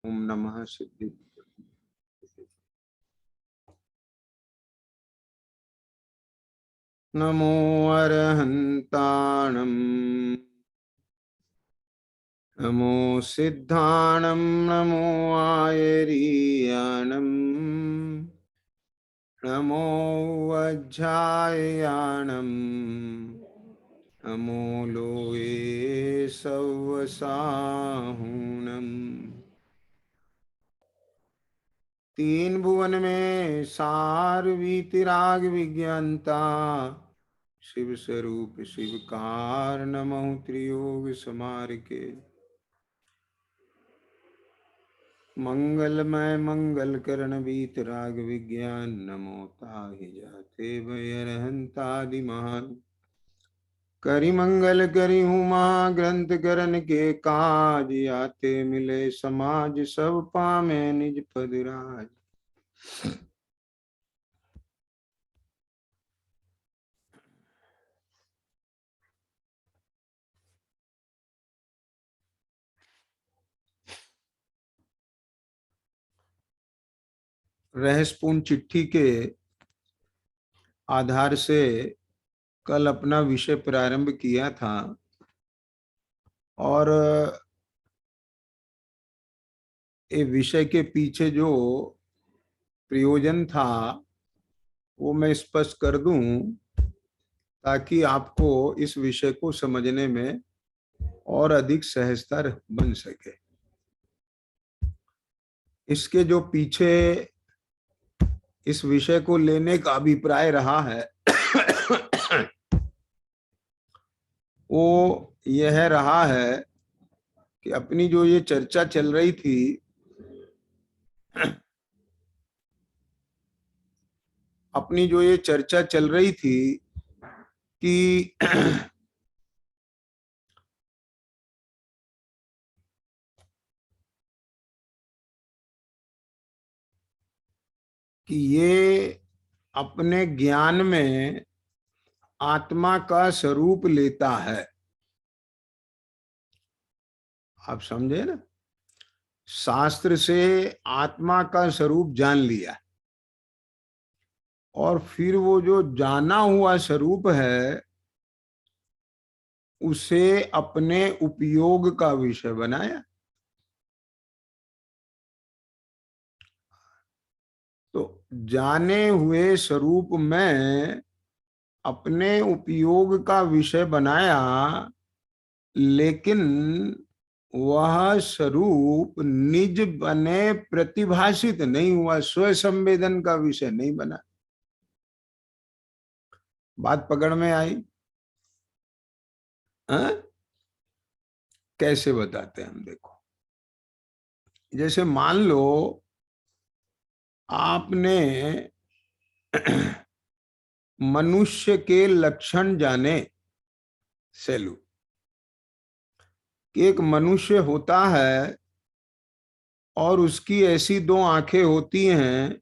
ओम नमः सिद्धि। नमो अरहंताणं नमो सिद्धाणं नमो आयरीयाणं नमो वज्रायाणं नमो लोये सवसाहुणम्। तीन भुवन में सार वीतिराग विज्ञानता शिव स्वरूप शिव कारणमहु त्रियोग समार के। मंगलमय मंगल करण वीतराग विज्ञान नमो ताहि जाते भयरहंतादि महान। करि मंगल करि हुमा ग्रंथ करन के काज आते मिले समाज सब पामे निज पद राज। रहस्यपूर्ण चिट्ठी के आधार से कल अपना विषय प्रारंभ किया था और ये विषय के पीछे जो प्रयोजन था वो मैं स्पष्ट कर दूं ताकि आपको इस विषय को समझने में और अधिक सहजता बन सके। इसके जो पीछे इस विषय को लेने का अभिप्राय रहा है वो यह रहा है कि अपनी जो ये चर्चा चल रही थी कि ये अपने ज्ञान में आत्मा का स्वरूप लेता है। आप समझे ना, शास्त्र से आत्मा का स्वरूप जान लिया और फिर वो जो जाना हुआ स्वरूप है उसे अपने उपयोग का विषय बनाया। तो जाने हुए स्वरूप में अपने उपयोग का विषय बनाया, लेकिन वह स्वरूप निज बने प्रतिभाषित नहीं हुआ, स्व संवेदन का विषय नहीं बना। बात पकड़ में आई? कैसे बताते हैं हम, देखो। जैसे मान लो आपने मनुष्य के लक्षण जाने, सेलू कि एक मनुष्य होता है और उसकी ऐसी दो आंखें होती हैं,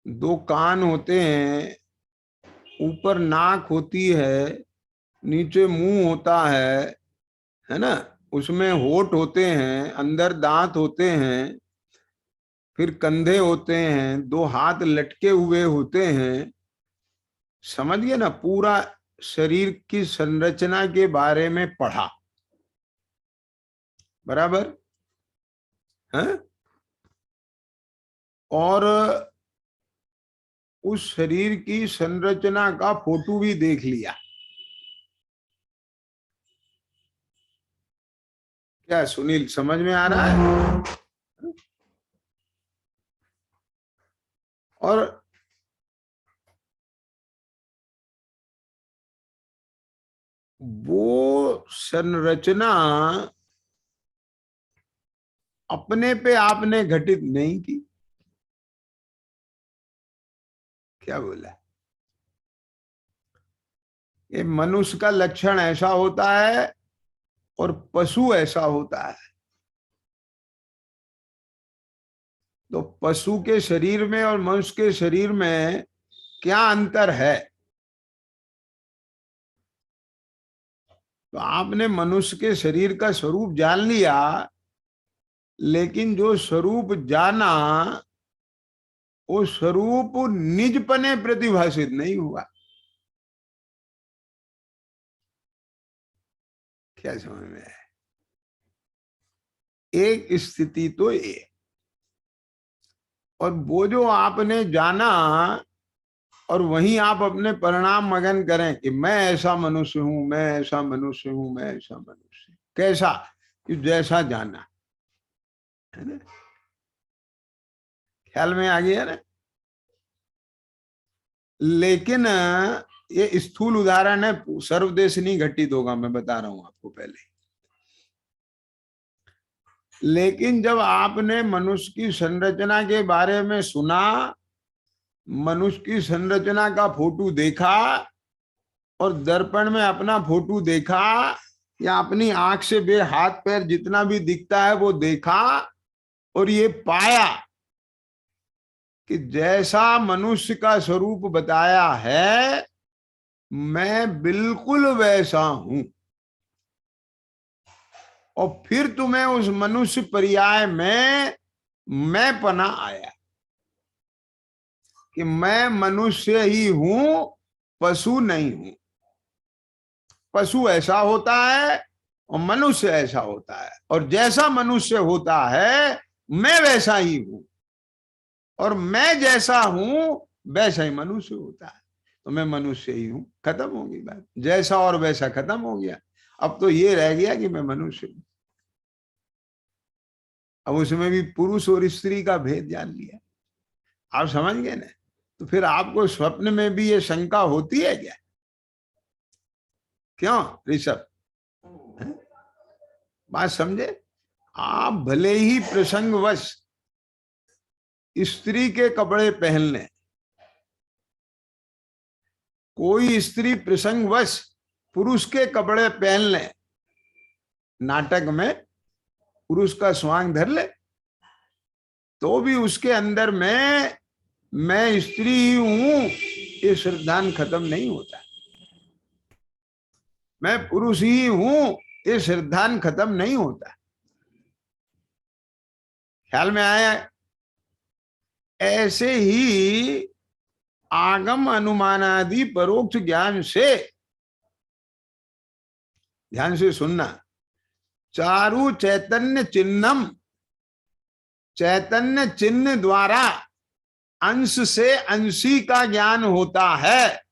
दो कान होते हैं, ऊपर नाक होती है, नीचे मुंह होता है ना, उसमें होठ होते हैं, अंदर दांत होते हैं, फिर कंधे होते हैं, दो हाथ लटके हुए होते हैं। समझ गए ना, पूरा शरीर की संरचना के बारे में पढ़ा, बराबर है? और उस शरीर की संरचना का फोटो भी देख लिया। क्या सुनील, समझ में आ रहा है? और वो संरचना अपने पे आपने घटित नहीं की। क्या बोला? ये मनुष्य का लक्षण ऐसा होता है और पशु ऐसा होता है। तो पशु के शरीर में और मनुष्य के शरीर में क्या अंतर है? तो आपने मनुष्य के शरीर का स्वरूप जान लिया, लेकिन जो स्वरूप जाना, वो स्वरूप निजपने प्रतिभाषित नहीं हुआ। क्या समझ में है? एक स्थिति तो ये, और वो जो आपने जाना और वहीं आप अपने परिणाम मगन करें कि मैं ऐसा मनुष्य हूं, मैं ऐसा मनुष्य हूं, मैं ऐसा मनुष्य। कैसा? कि जैसा जाना, है ना? ख्याल में आ गया ना? लेकिन ये स्थूल उदाहरण है, सर्वदेश नहीं घटित होगा, मैं बता रहा हूं आपको पहले। लेकिन जब आपने मनुष्य की संरचना के बारे में सुना, मनुष्य की संरचना का फोटो देखा और दर्पण में अपना फोटो देखा, या अपनी आंख से बे हाथ पैर जितना भी दिखता है वो देखा, और ये पाया कि जैसा मनुष्य का स्वरूप बताया है मैं बिल्कुल वैसा हूं, और फिर तुम्हें उस मनुष्य पर्याय में मैं पना आया कि मैं मनुष्य ही हूं, पशु नहीं हूं। पशु ऐसा होता है और मनुष्य ऐसा होता है, और जैसा मनुष्य होता है मैं वैसा ही हूं, और मैं जैसा हूं वैसा ही मनुष्य होता है। तो मैं मनुष्य ही हूं, खत्म होगी बात। जैसा और वैसा खत्म हो गया। अब तो ये रह गया कि मैं मनुष्य हूं। अब उसमें भी पुरुष और स्त्री का भेद जान लिया। आप समझ गए ना? तो फिर आपको स्वप्न में भी ये शंका होती है क्या? क्यों ऋषभ? बात समझे? आप भले ही प्रसंगवश स्त्री के कपड़े पहन लें, कोई स्त्री प्रसंगवश पुरुष के कपड़े पहन ले, नाटक में पुरुष का स्वांग धर ले, तो भी उसके अंदर में मैं स्त्री ही हूं ये श्रद्धान खत्म नहीं होता। मैं पुरुष ही हूं ये श्रद्धान खत्म नहीं होता। ख्याल में आया? ऐसे ही आगम अनुमानादि परोक्ष ज्ञान से, ध्यान से सुनना, चारु चैतन्य चिन्हम, चैतन्य चिन्ह द्वारा अंश से अंशी का ज्ञान होता है।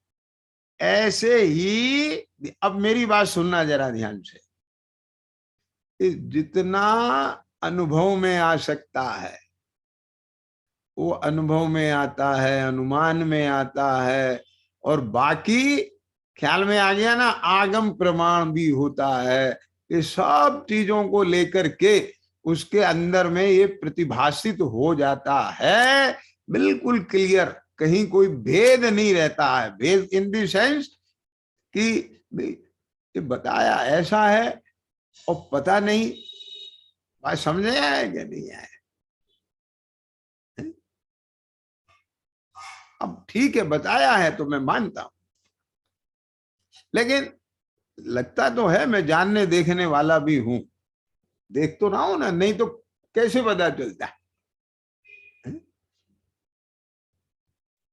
ऐसे ही, अब मेरी बात सुनना जरा ध्यान से, जितना अनुभव में आ सकता है वो अनुभव में आता है, अनुमान में आता है, और बाकी ख्याल में आ गया ना, आगम प्रमाण भी होता है। ये सब चीजों को लेकर के उसके अंदर में ये प्रतिभाषित हो जाता है, बिल्कुल क्लियर, कहीं कोई भेद नहीं रहता है। भेद इन द सेंस कि ये बताया ऐसा है और पता नहीं। बात समझे आया क्या नहीं आया? अब ठीक है, बताया है तो मैं मानता हूं, लेकिन लगता तो है मैं जानने देखने वाला भी हूं। देख तो रहा हूं ना, नहीं तो कैसे पता चलता है?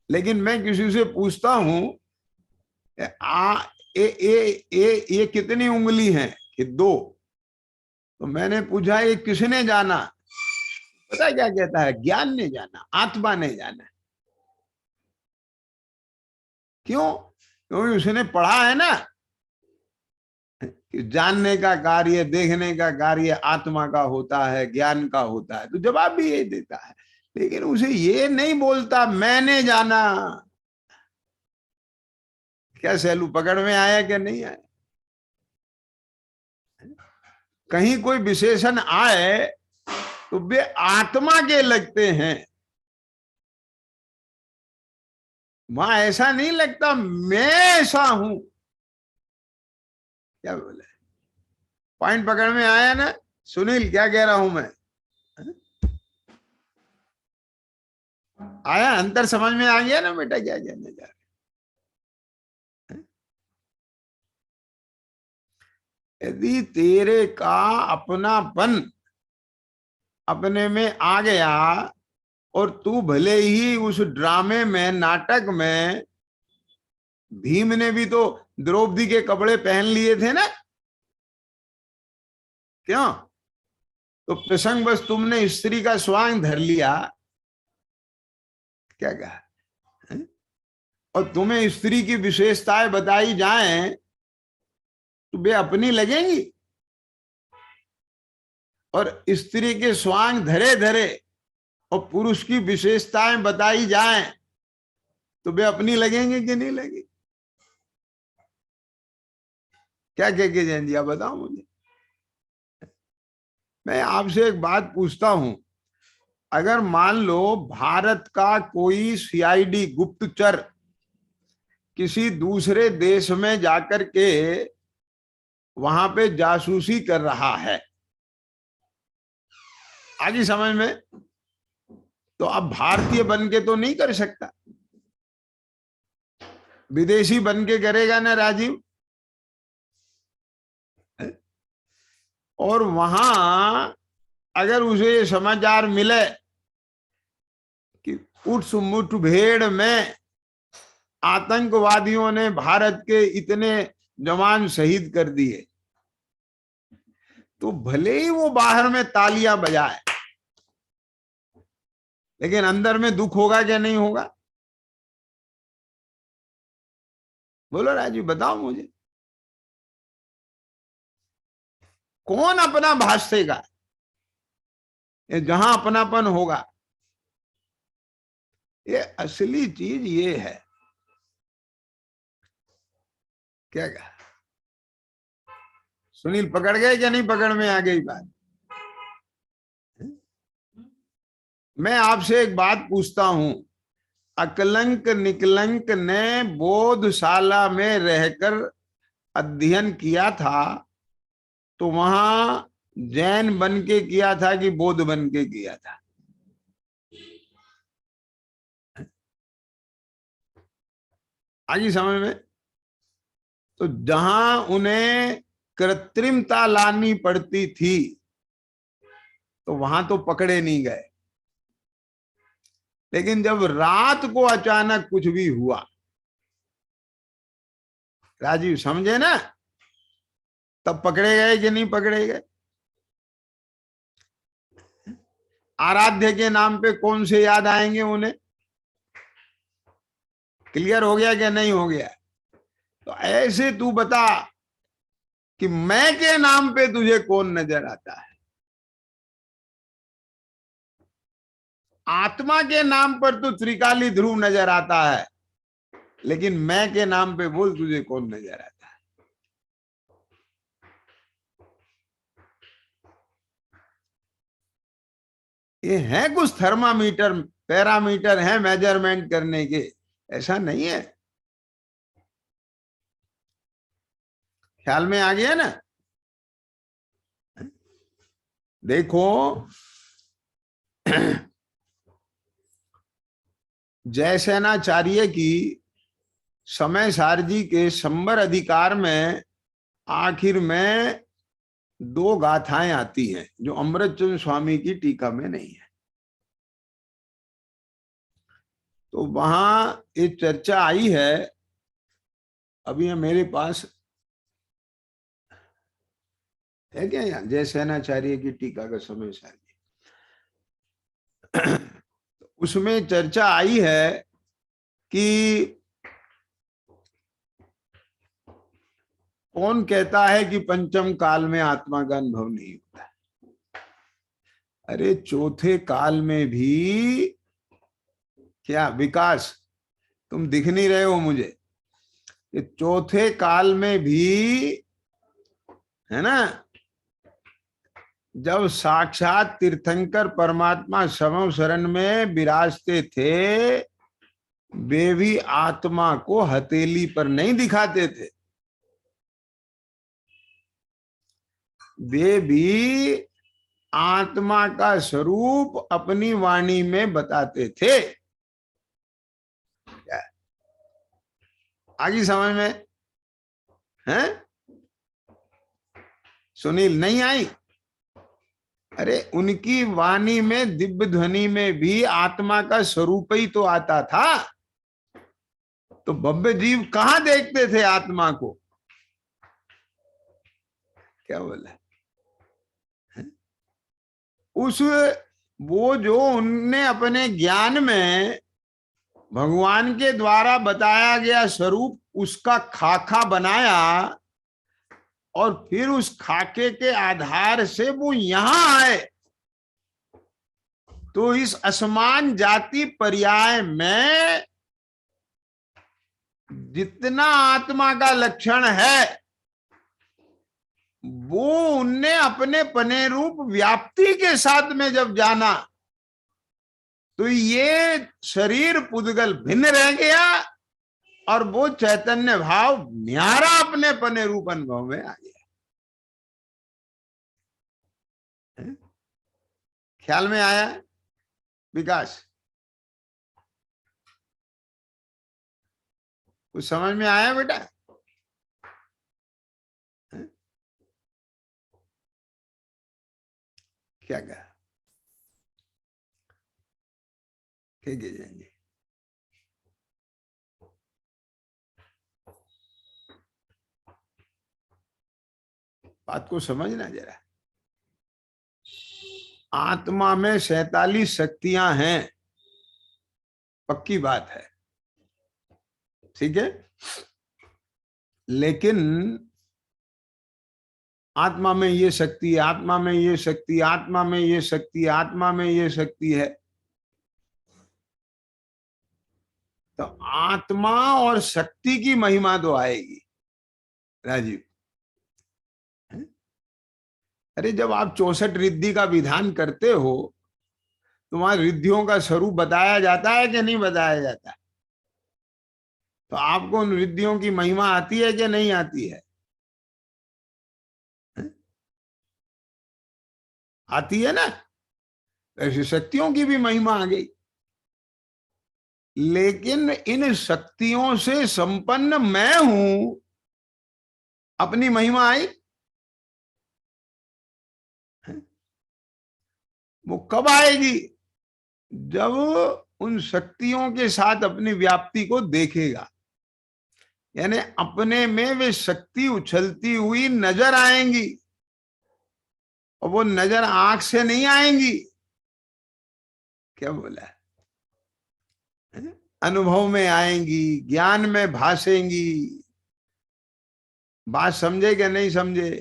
लेकिन मैं किसी से पूछता हूं आ ये कितनी उंगली है? कि दो। तो मैंने पूछा ये किसने जाना? पता क्या कहता है? ज्ञान ने जाना, आत्मा ने जाना। क्यों? क्योंकि उसने पढ़ा है ना कि जानने का कार्य, देखने का कार्य आत्मा का होता है, ज्ञान का होता है, तो जवाब भी यही देता है। लेकिन उसे ये नहीं बोलता मैंने जाना। क्या सैलू पकड़ में आया क्या नहीं आया? कहीं कोई विशेषण आए तो वे आत्मा के लगते हैं, वहां ऐसा नहीं लगता मैं ऐसा हूं। क्या बोले? पॉइंट पकड़ में आया ना? सुनील क्या कह रहा हूं मैं? आया? अंतर समझ में आ गया ना बेटा क्या कहने जा रहे? यदि तेरे का अपनापन अपने में आ गया, और तू भले ही उस ड्रामे में, नाटक में, भीम ने भी तो द्रौपदी के कपड़े पहन लिए थे ना, क्यों? तो प्रसंग बस तुमने स्त्री का स्वांग धर लिया, क्या कहा है? और तुम्हें स्त्री की विशेषताएं बताई जाएं तो वे अपनी लगेंगी, और स्त्री के स्वांग धरे धरे और पुरुष की विशेषताएं बताई जाएं तो वे अपनी लगेंगे कि नहीं लगेगी? क्या कह के जैन जी आप बताओ मुझे। मैं आपसे एक बात पूछता हूं, अगर मान लो भारत का कोई सीआईडी गुप्तचर किसी दूसरे देश में जाकर के वहां पे जासूसी कर रहा है, आगे समझ में, तो अब भारतीय बन के तो नहीं कर सकता, विदेशी बन के करेगा ना राजीव। और वहां अगर उसे समाचार मिले कि उठ भेड़ में आतंकवादियों ने भारत के इतने जवान शहीद कर दिए, तो भले ही वो बाहर में तालियां बजाए, लेकिन अंदर में दुख होगा क्या नहीं होगा? बोलो राजीव, बताओ मुझे, कौन अपना भाषेगा? जहां अपनापन होगा, ये असली चीज ये है। क्या कहा सुनील, पकड़ गए क्या नहीं पकड़ में आ गई बात? मैं आपसे एक बात पूछता हूं, अकलंक निकलंक ने बोधशाला में रहकर अध्ययन किया था, तो वहां जैन बन के किया था कि बौद्ध बन के किया था? आगे समझ में। तो जहां उन्हें कृत्रिमता लानी पड़ती थी तो वहां तो पकड़े नहीं गए, लेकिन जब रात को अचानक कुछ भी हुआ, राजीव समझे ना, तब पकड़े गए कि नहीं पकड़े गए? आराध्य के नाम पे कौन से याद आएंगे उन्हें? क्लियर हो गया क्या नहीं हो गया? तो ऐसे तू बता कि मैं के नाम पे तुझे कौन नजर आता है? आत्मा के नाम पर तो त्रिकाली ध्रुव नजर आता है, लेकिन मैं के नाम पे बोल तुझे कौन नजर आता है? ये है कुछ थर्मामीटर, पैरामीटर है मेजरमेंट करने के, ऐसा नहीं है। ख्याल में आ गया ना? देखो जयसेनाचार्य की समय सारजी के संबर अधिकार में आखिर में दो गाथाएं आती हैं जो अमृतचंद्र स्वामी की टीका में नहीं है। तो वहां एक चर्चा आई है, अभी मेरे पास है क्या यहाँ, जयसेनाचार्य की टीका का समय सारजी, उसमें चर्चा आई है कि कौन कहता है कि पंचम काल में आत्मा का अनुभव नहीं होता? अरे चौथे काल में भी क्या विकास, तुम दिख नहीं रहे हो मुझे, कि चौथे काल में भी है ना, जब साक्षात तीर्थंकर परमात्मा समव शरण में विराजते थे, वे भी आत्मा को हथेली पर नहीं दिखाते थे, वे भी आत्मा का स्वरूप अपनी वाणी में बताते थे। आगे समझ में है? सुनील नहीं आई? अरे उनकी वाणी में, दिव्य ध्वनि में भी आत्मा का स्वरूप ही तो आता था। तो भव्य जीव कहाँ देखते थे आत्मा को? क्या बोला? उस वो जो उनने अपने ज्ञान में भगवान के द्वारा बताया गया स्वरूप, उसका खाका बनाया, और फिर उस खाके के आधार से वो यहां आए। तो इस असमान जाति पर्याय में जितना आत्मा का लक्षण है, वो उनने अपने पने रूप व्याप्ति के साथ में जब जाना, तो ये शरीर पुद्गल भिन्न रह गया और वो चैतन्य भाव न्यारा अपने पने रूप अनुभव में आ गया। ख्याल में आया विकास? कुछ समझ में आया बेटा? क्या कहा? ठीक है जाएंगे। बात को समझना जरा। आत्मा में 47 शक्तियां हैं, पक्की बात है, ठीक है। लेकिन आत्मा में ये शक्ति, आत्मा में ये शक्ति, आत्मा में ये शक्ति, आत्मा में ये शक्ति है। तो आत्मा और शक्ति की महिमा तो आएगी राजीव। अरे जब आप 64 रिद्धि का विधान करते हो, तो वहां रिद्धियों का स्वरूप बताया जाता है कि नहीं बताया जाता? तो आपको उन रिद्धियों की महिमा आती है कि नहीं आती है? आती है ना? ऐसी शक्तियों की भी महिमा आ गई। लेकिन इन शक्तियों से संपन्न मैं हूं, अपनी महिमा आई? वो कब आएगी? जब उन शक्तियों के साथ अपनी व्याप्ति को देखेगा, यानी अपने में वे शक्ति उछलती हुई नजर आएंगी। और वो नजर आंख से नहीं आएंगी। क्या बोला? अनुभव में आएंगी, ज्ञान में भासेंगी। बात समझे कि नहीं समझे?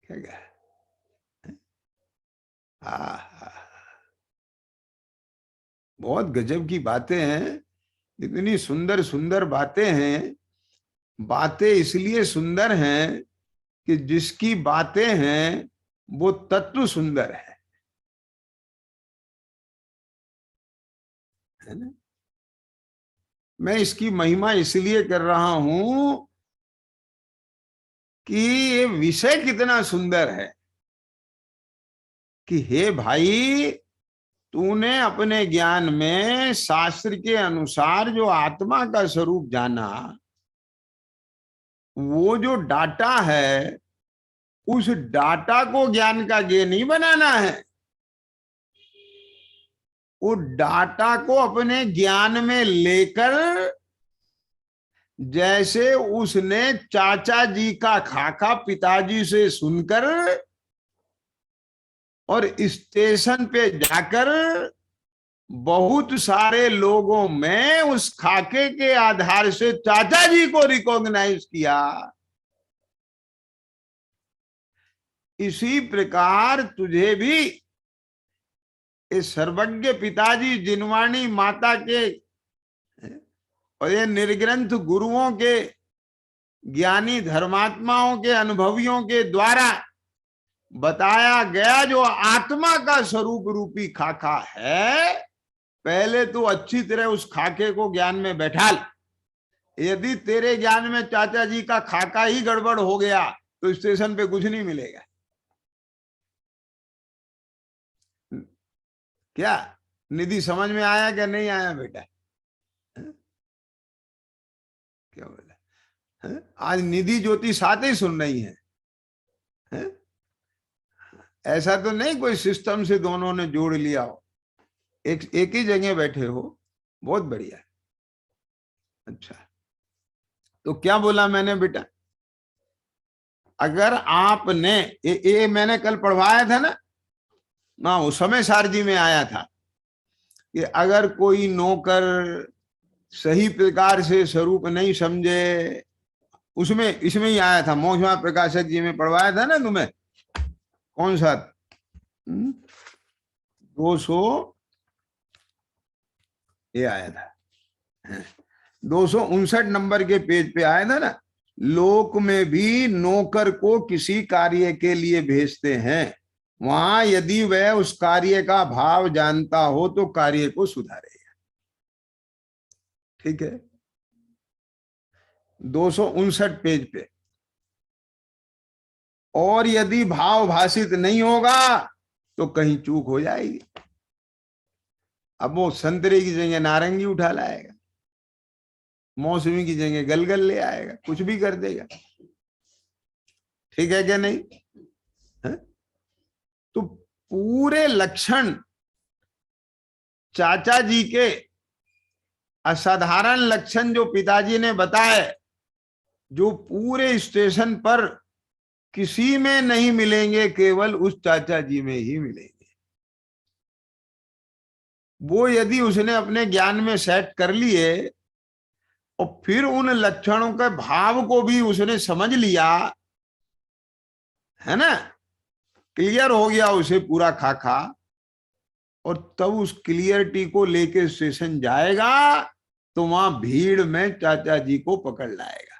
क्या कहा? बहुत गजब की बातें हैं, इतनी सुंदर सुंदर बातें हैं। बातें इसलिए सुंदर हैं कि जिसकी बातें हैं वो तत्व सुंदर है ना? मैं इसकी महिमा इसलिए कर रहा हूं कि ये विषय कितना सुंदर है कि हे भाई, तूने अपने ज्ञान में शास्त्र के अनुसार जो आत्मा का स्वरूप जाना, वो जो डाटा है, उस डाटा को ज्ञान का ज्ञेय नहीं बनाना है। वो डाटा को अपने ज्ञान में लेकर, जैसे उसने चाचा जी का खाका पिताजी से सुनकर और स्टेशन पे जाकर बहुत सारे लोगों में उस खाके के आधार से चाचा जी को रिकॉग्नाइज किया, इसी प्रकार तुझे भी इस सर्वज्ञ पिताजी जिनवाणी माता के और ये निर्ग्रंथ गुरुओं के, ज्ञानी धर्मात्माओं के, अनुभवियों के द्वारा बताया गया जो आत्मा का स्वरूप रूपी खाका है, पहले तो अच्छी तरह उस खाके को ज्ञान में बैठाल। यदि तेरे ज्ञान में चाचा जी का खाका ही गड़बड़ हो गया तो स्टेशन पे कुछ नहीं मिलेगा। क्या निधि समझ में आया क्या नहीं आया बेटा? क्या बोला? आज निधि ज्योति साथ ही सुन रही है। ऐसा तो नहीं कोई सिस्टम से दोनों ने जोड़ लिया हो, एक ही जगह बैठे हो। बहुत बढ़िया। अच्छा, तो क्या बोला मैंने बेटा? अगर आपने ये मैंने कल पढ़वाया था ना, उस समय सार जी में आया था कि अगर कोई नौकर सही प्रकार से स्वरूप नहीं समझे, उसमें इसमें ही आया था, मोहमा प्रकाशक जी में पढ़वाया था ना तुम्हें। कौन सा? 200, ये आया था 259 के पेज पे आया था ना। लोक में भी नौकर को किसी कार्य के लिए भेजते हैं, वहां यदि वह उस कार्य का भाव जानता हो तो कार्य को सुधारेगा। ठीक है, 259 पेज पे। और यदि भाव भाषित नहीं होगा तो कहीं चूक हो जाएगी। अब वो संतरे की जगह नारंगी उठा लाएगा, मौसमी की जगह गलगल ले आएगा, कुछ भी कर देगा। ठीक है क्या नहीं है? तो पूरे लक्षण चाचा जी के असाधारण लक्षण जो पिताजी ने बताए, जो पूरे स्टेशन पर किसी में नहीं मिलेंगे, केवल उस चाचा जी में ही मिलेंगे। वो यदि उसने अपने ज्ञान में सेट कर लिए और फिर उन लक्षणों के भाव को भी उसने समझ लिया, है ना, क्लियर हो गया उसे पूरा खाका, और तब उस क्लियरिटी को लेके स्टेशन जाएगा तो वहां भीड़ में चाचा जी को पकड़ लाएगा।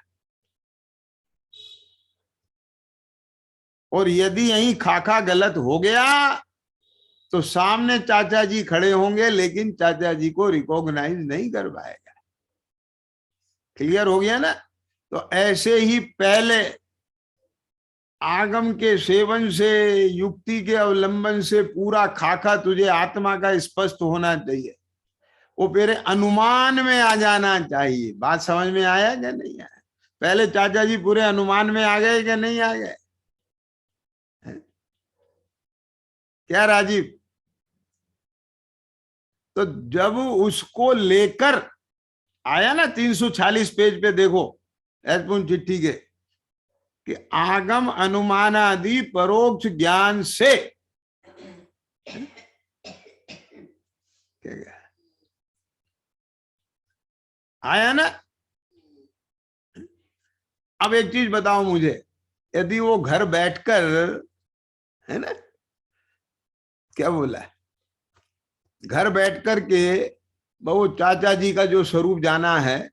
और यदि यही खाका गलत हो गया तो सामने चाचा जी खड़े होंगे लेकिन चाचा जी को रिकॉग्नाइज नहीं कर पाएगा। क्लियर हो गया ना? तो ऐसे ही पहले आगम के सेवन से, युक्ति के अवलंबन से पूरा खाका तुझे आत्मा का स्पष्ट होना चाहिए, वो फिर अनुमान में आ जाना चाहिए। बात समझ में आया क्या नहीं आया? पहले चाचा जी पूरे अनुमान में आ गए क्या नहीं आ गए? क्या राजीव? तो जब उसको लेकर आया ना 346 पेज पे, देखो एसपुन चिट्ठी के, कि आगम अनुमान आदि परोक्ष ज्ञान से क्या आया ना। अब एक चीज बताओ मुझे, यदि वो घर बैठकर, है ना, क्या बोला है, घर बैठ कर के वो चाचा जी का जो स्वरूप जाना है,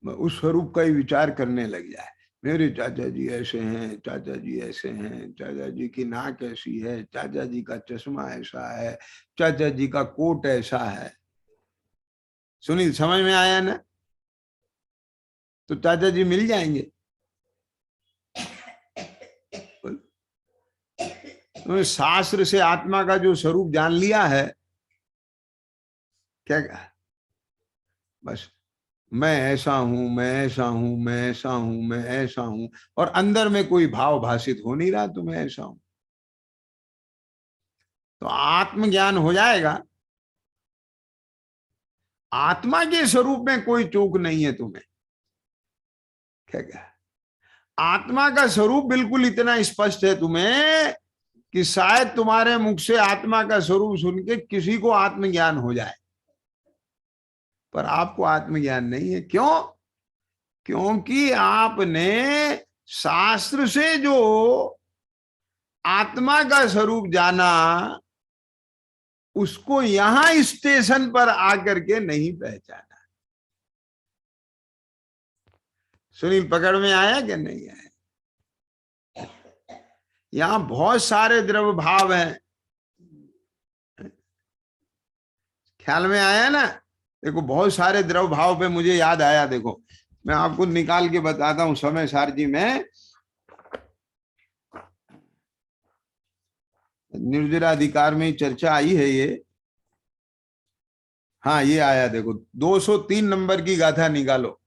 उस स्वरूप का ही विचार करने लग जाए। मेरे चाचा जी ऐसे हैं, चाचा जी ऐसे हैं, चाचा जी की नाक ऐसी है, चाचा जी का चश्मा ऐसा है, चाचा जी का कोट ऐसा है। सुनील, समझ में आया ना? तो चाचा जी मिल जाएंगे। तो शास्त्र से आत्मा का जो स्वरूप जान लिया है, क्या बस मैं ऐसा हूं, मैं ऐसा हूं, मैं ऐसा हूं, मैं ऐसा हूं, और अंदर में कोई भाव भाषित हो नहीं रहा तो मैं ऐसा हूं, तो आत्मज्ञान हो जाएगा। आत्मा के स्वरूप में कोई चूक नहीं है तुम्हें। क्या आत्मा का स्वरूप बिल्कुल इतना स्पष्ट है तुम्हें कि शायद तुम्हारे मुख से आत्मा का स्वरूप सुन के किसी को आत्मज्ञान हो जाए, पर आपको आत्मज्ञान नहीं है। क्यों? क्योंकि आपने शास्त्र से जो आत्मा का स्वरूप जाना, उसको यहां स्टेशन पर आकर के नहीं पहचाना। सुनील, पकड़ में आया कि नहीं आया? यहां बहुत सारे द्रव्य भाव हैं, ख्याल में आया ना? देखो बहुत सारे द्रव्य भाव पे मुझे याद आया, देखो मैं आपको निकाल के बताता हूं। समय सार जी में निर्जराधिकार में चर्चा आई है ये। हाँ ये आया, देखो 203 नंबर की गाथा निकालो।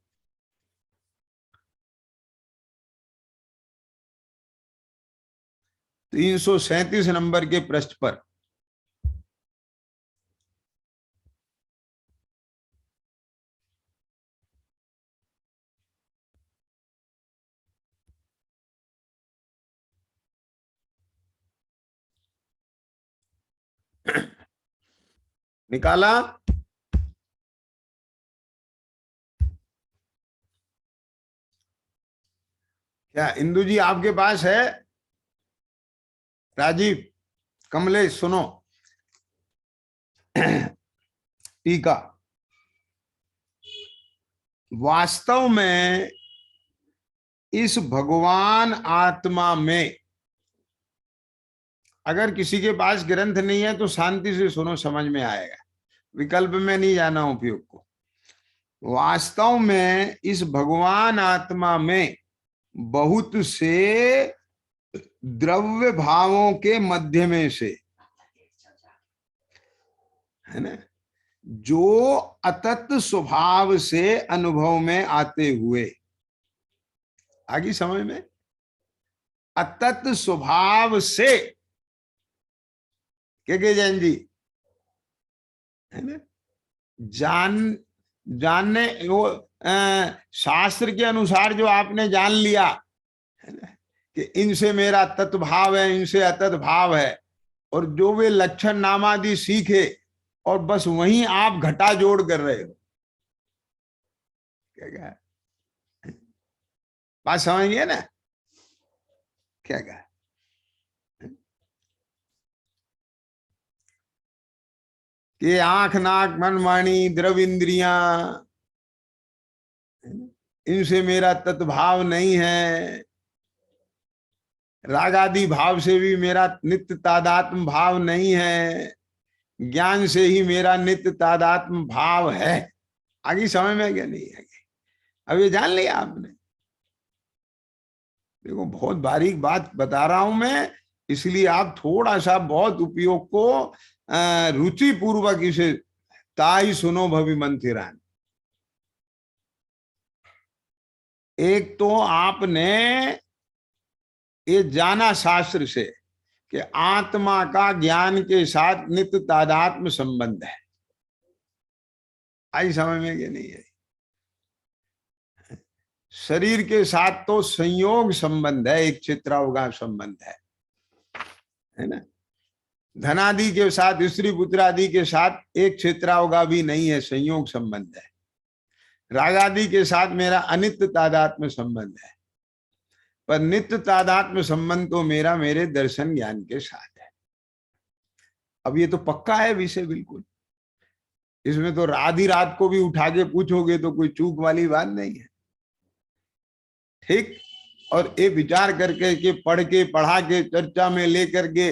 337 नंबर के पृष्ठ पर। निकाला? क्या इंदु जी आपके पास है? राजीव, कमलेश, सुनो। टीका। वास्तव में इस भगवान आत्मा में, अगर किसी के पास ग्रंथ नहीं है तो शांति से सुनो, समझ में आएगा, विकल्प में नहीं जाना उपयोग को। वास्तव में इस भगवान आत्मा में बहुत से द्रव्य भावों के मध्य में से, है ना, जो अतत स्वभाव से अनुभव में आते हुए, आगे समझ में, अतत स्वभाव से, क्या जैन जी, है ना, जानने वो शास्त्र के अनुसार जो आपने जान लिया, है ना, कि इनसे मेरा तत्व भाव है, इनसे अतत भाव है, और जो वे लक्षण नामादि सीखे, और बस वहीं आप घटा जोड़ कर रहे हो। क्या बात समझ गए ना? क्या कहा? कि आंख, नाक, मन, वाणी, द्रव्य इंद्रियां, इनसे मेरा तत्भाव नहीं है, रागादि भाव से भी मेरा नित्य तादात्म भाव नहीं है, ज्ञान से ही मेरा नित्य तादात्म भाव है। आगे समझ में क्या नहीं है? अब ये जान लिया आपने। देखो, बहुत बारीक बात बता रहा हूं मैं, इसलिए आप थोड़ा सा बहुत उपयोग को रुचि पूर्वक इसे ताई सुनो भवि मंथिरान। एक तो आपने ये जाना शास्त्र से कि आत्मा का ज्ञान के साथ नित्य तादात्म्य संबंध है। आई समझ में कि नहीं है? शरीर के साथ तो संयोग संबंध है, एक चित्रावगा संबंध है ना। धनादि के साथ, स्त्री पुत्र आदि के साथ एक चित्रावगा भी नहीं है, संयोग संबंध है। रागादि के साथ मेरा अनित्य तादात्म्य संबंध है, पर नित्य तादात्म्य संबंध तो मेरा मेरे दर्शन ज्ञान के साथ है। अब ये तो पक्का है विषय, बिल्कुल। इसमें तो आधी रात को भी उठा के पूछोगे तो कोई चूक वाली बात नहीं है। ठीक। और ये विचार करके कि पढ़ के पढ़ा के चर्चा में लेकर के,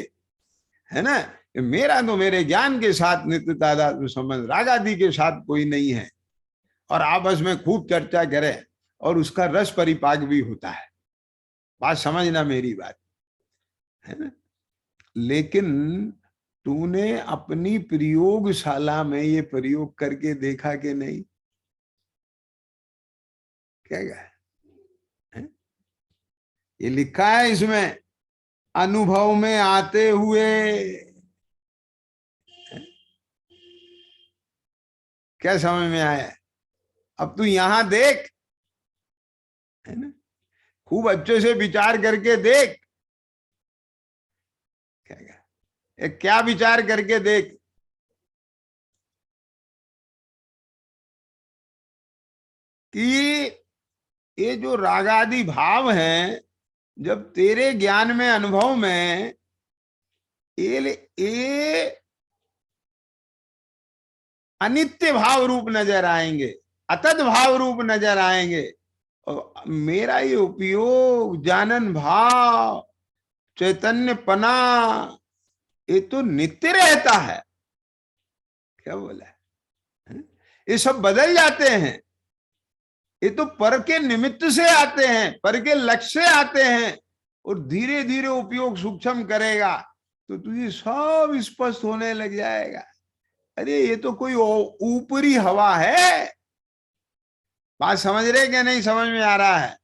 है ना, मेरा तो मेरे ज्ञान के साथ नित्य तादात्म्य संबंध, राग आदि के साथ कोई नहीं है, और आपस में खूब चर्चा करें और उसका रस परिपाक भी होता है। बात समझना मेरी बात, है ना। लेकिन तूने अपनी प्रयोगशाला में ये प्रयोग करके देखा कि नहीं? क्या है? ये लिखा है इसमें, अनुभव में आते हुए। क्या समझ में आया? अब तू यहां देख, है ना, खूब अच्छे से विचार करके देख। क्या विचार करके देख कि ये जो रागादि भाव हैं, जब तेरे ज्ञान में, अनुभव में ये अनित्य भाव रूप नजर आएंगे, अतत भाव रूप नजर आएंगे, और मेरा ये उपयोग, जानन भाव, चैतन्य पना, ये तो नित्य रहता है। क्या बोला? ये सब बदल जाते हैं, ये तो पर के निमित्त से आते हैं, पर के लक्ष्य से आते हैं, और धीरे धीरे उपयोग सूक्ष्म करेगा तो तुझे सब स्पष्ट होने लग जाएगा। अरे ये तो कोई ऊपरी हवा है। बात समझ रहे क्या नहीं? समझ में आ रहा है?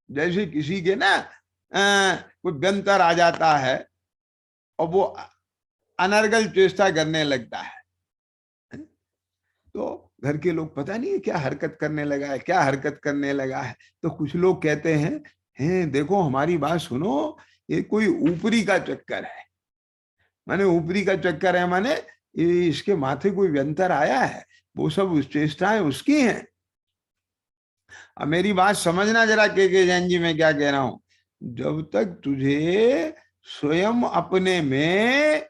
जैसे किसी के ना कोई व्यंतर आ जाता है और वो अनर्गल चेष्टा करने लगता है, तो घर के लोग पता नहीं क्या हरकत करने लगा है, क्या हरकत करने लगा है। तो कुछ लोग कहते हैं देखो हमारी बात सुनो, ये कोई ऊपरी का चक्कर है। माने ऊपरी का चक्कर है, माने इसके माथे कोई व्यंतर आया है, वो सब उस चेष्टाएं उसकी हैं। अब मेरी बात समझना जरा के जैन जी, मैं क्या कह रहा हूं। जब तक तुझे स्वयं अपने में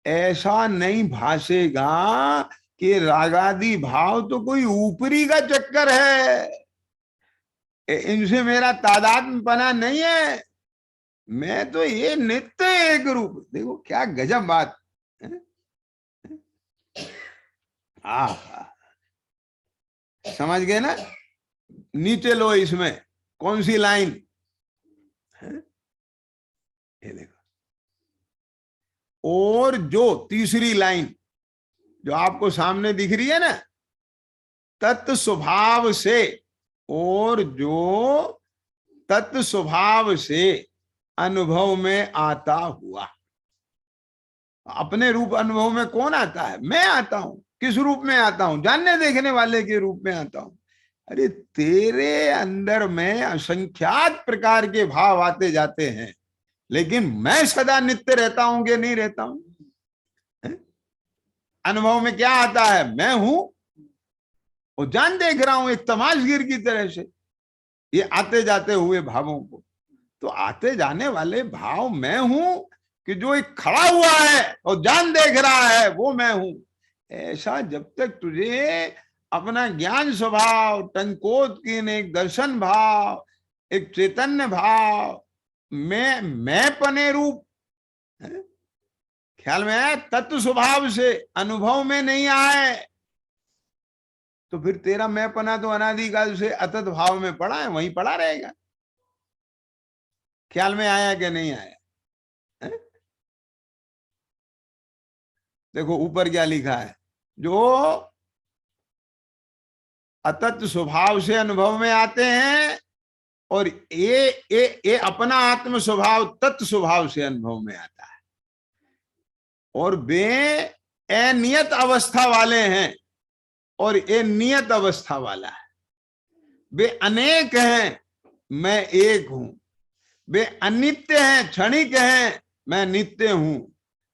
ऐसा नहीं भासेगा कि रागादि भाव तो कोई ऊपरी का चक्कर है, इनसे मेरा तादात्म्यपना नहीं है, मैं तो ये नित्य एक रूप। देखो क्या गजब बात है। समझ गए ना। नीचे लो, इसमें कौन सी लाइन है, ये देखो। और जो तीसरी लाइन जो आपको सामने दिख रही है ना, तत् स्वभाव से, और जो तत् स्वभाव से अनुभव में आता हुआ। अपने रूप अनुभव में कौन आता है? मैं आता हूं। किस रूप में आता हूं? जानने देखने वाले के रूप में आता हूं। अरे तेरे अंदर में असंख्यात प्रकार के भाव आते जाते हैं, लेकिन मैं सदा नित्य रहता हूं कि नहीं रहता हूं? अनुभव में क्या आता है? मैं हूं, और जान देख रहा हूं एक तमाशगीर की तरह से ये आते जाते हुए भावों को। तो आते जाने वाले भाव मैं हूं कि जो एक खड़ा हुआ है और जान देख रहा है वो मैं हूं। ऐसा जब तक तुझे अपना ज्ञान स्वभाव, टंकोत की एक दर्शन भाव, एक चैतन्य भाव मैं पने रूप ख्याल में आए, तत्व स्वभाव से अनुभव में नहीं आए, तो फिर तेरा मैं पना तो अनादिकाल से अतत भाव में पड़ा है, वहीं पड़ा रहेगा। ख्याल में आया कि नहीं आया? है? देखो ऊपर क्या लिखा है, जो अतत स्वभाव से अनुभव में आते हैं, और ये अपना आत्म स्वभाव तत्व स्वभाव से अनुभव में आता है, और वे अनियत अवस्था वाले हैं और ये नियत अवस्था वाला है। वे अनेक हैं, मैं एक हूं। वे अनित्य हैं, क्षणिक हैं, मैं नित्य हूं।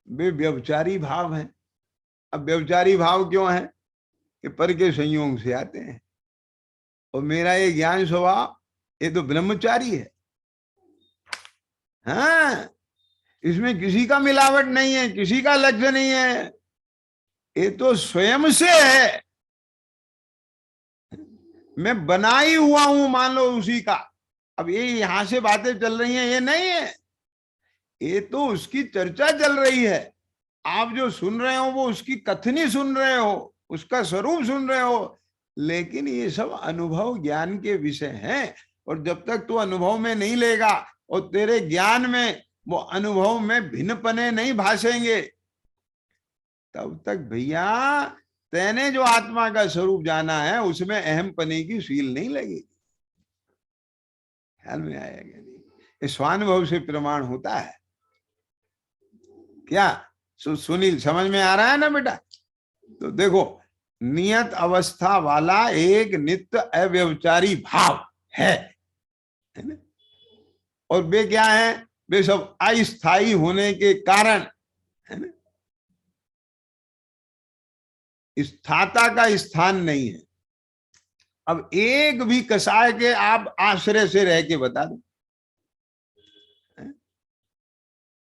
वे व्यभिचारी भाव हैं। अब व्यभिचारी भाव क्यों है? कि पर के संयोग से आते हैं, और मेरा ये ज्ञान स्वभाव ये तो ब्रह्मचारी है। हाँ, इसमें किसी का मिलावट नहीं है, किसी का लक्ष्य नहीं है, ये तो स्वयं से है। मैं बना ही हुआ हूं, मान लो उसी का। अब ये यहां से बातें चल रही हैं, ये नहीं है, ये तो उसकी चर्चा चल रही है। आप जो सुन रहे हो वो उसकी कथनी सुन रहे हो, उसका स्वरूप सुन रहे हो, लेकिन ये सब अनुभव ज्ञान के विषय हैं। और जब तक तू अनुभव में नहीं लेगा और तेरे ज्ञान में वो अनुभव में भिन्नपने नहीं भासेंगे, तब तक भैया तेने जो आत्मा का स्वरूप जाना है उसमें अहम पने की सील नहीं लगेगी। ख्याल में आएगा नहीं? ये स्वानुभव से प्रमाण होता है क्या? सुनील समझ में आ रहा है ना बेटा? तो देखो, नियत अवस्था वाला एक नित्य अव्यभिचारी भाव है ना? और वे क्या है? वे सब अस्थायी होने के कारण, है ना, स्थाता का स्थान नहीं है। अब एक भी कसाय के आप आश्रय से रह के बता दो,